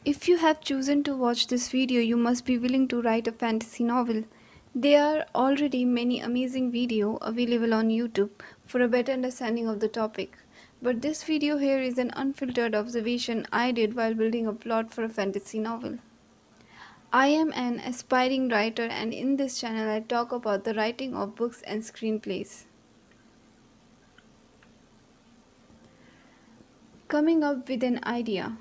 If you have chosen to watch this video, you must be willing to write a fantasy novel. There are already many amazing videos available on YouTube for a better understanding of the topic. But this video here is an unfiltered observation I did while building a plot for a fantasy novel. I am an aspiring writer, and in this channel I talk about the writing of books and screenplays. Coming up with an idea.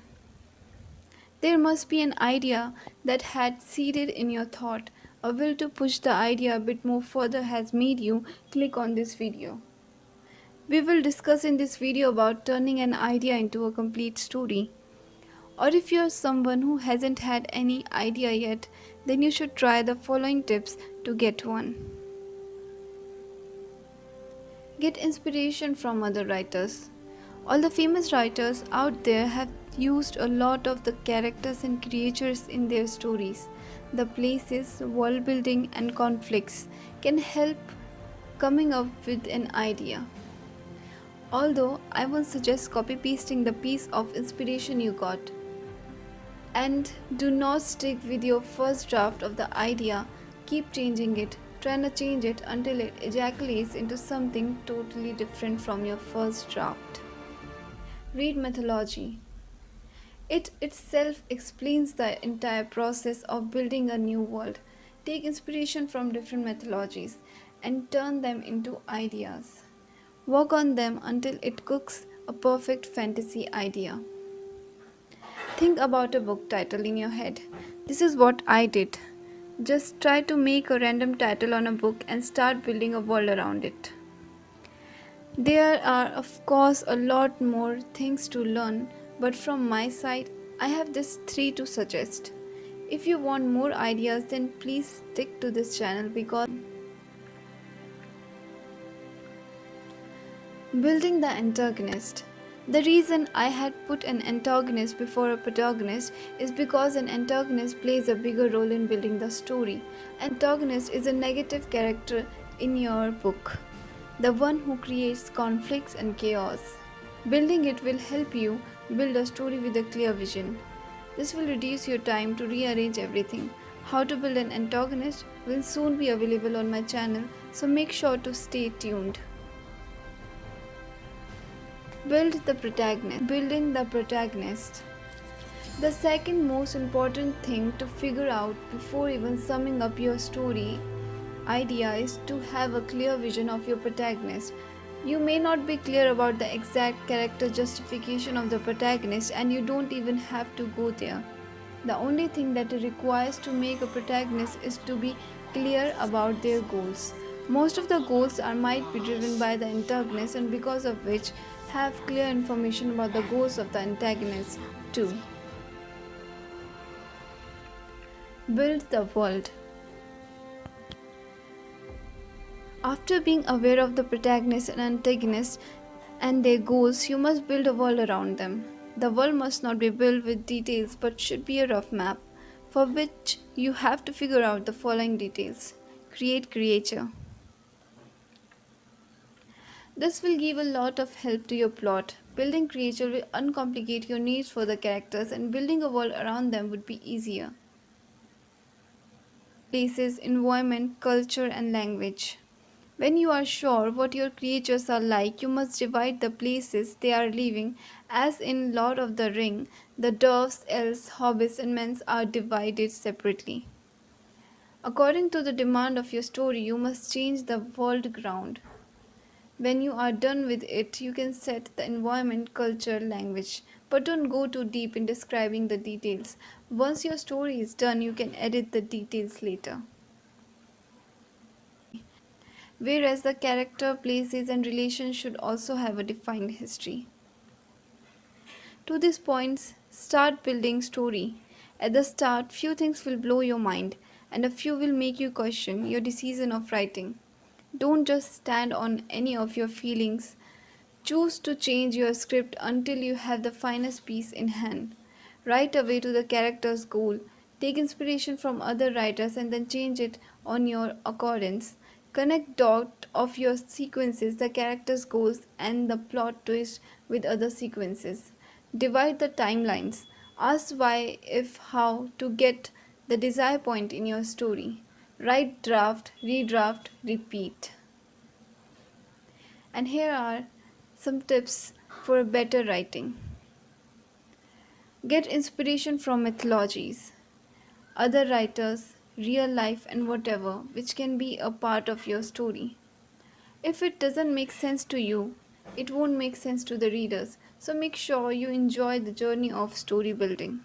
There must be an idea that had seeded in your thought. A will to push the idea a bit more further has made you click on this video. We will discuss in this video about turning an idea into a complete story. Or if you're someone who hasn't had any idea yet, then you should try the following tips to get one. Get inspiration from other writers. All the famous writers out there have used a lot of the characters and creatures in their stories. The places, world building, and conflicts can help coming up with an idea. Although I won't suggest copy pasting the piece of inspiration you got. And do not stick with your first draft of the idea, keep changing it. Try to change it until it ejaculates into something totally different from your first draft. Read mythology. It itself explains the entire process of building a new world. Take inspiration from different mythologies and turn them into ideas. Work on them until it cooks a perfect fantasy idea. Think about a book title in your head. This is what I did. Just try to make a random title on a book and start building a world around it. There are, of course, a lot more things to learn, but from my side, I have these three to suggest. If you want more ideas, then please stick to this channel because building the antagonist. The reason I had put an antagonist before a protagonist is because an antagonist plays a bigger role in building the story. Antagonist is a negative character in your book, the one who creates conflicts and chaos. Building it will help you build a story with a clear vision. This will reduce your time to rearrange everything. How to build an antagonist will soon be available on my channel, so make sure to stay tuned. Build the protagonist. Building the protagonist. The second most important thing to figure out before even summing up your story idea is to have a clear vision of your protagonist. You may not be clear about the exact character justification of the protagonist, and you don't even have to go there. The only thing that it requires to make a protagonist is to be clear about their goals. Most of the goals might be driven by the antagonist, and because of which have clear information about the goals of the antagonist too. Build the world. After being aware of the protagonist and antagonist and their goals, you must build a world around them. The world must not be built with details but should be a rough map, for which you have to figure out the following details. Create creature. This will give a lot of help to your plot. Building creature will uncomplicate your needs for the characters, and building a world around them would be easier. Places, environment, culture, and language. When you are sure what your creatures are like, you must divide the places they are living, as in Lord of the Ring, the dwarves, elves, hobbits, and men are divided separately. According to the demand of your story, you must change the world ground. When you are done with it, you can set the environment, culture, language, but don't go too deep in describing the details. Once your story is done, you can edit the details later. Whereas the character, places, and relations should also have a defined history. To these points, start building story. At the start, few things will blow your mind, and a few will make you question your decision of writing. Don't just stand on any of your feelings. Choose to change your script until you have the finest piece in hand. Write away to the character's goal. Take inspiration from other writers and then change it on your accordance. Connect dot of your sequences, the character's goals and the plot twist with other sequences. Divide the timelines. Ask why, if, how to get the desired point in your story. Write, draft, redraft, repeat. And here are some tips for better writing. Get inspiration from mythologies, other writers, real life, and whatever, which can be a part of your story. If it doesn't make sense to you, it won't make sense to the readers. So make sure you enjoy the journey of story building.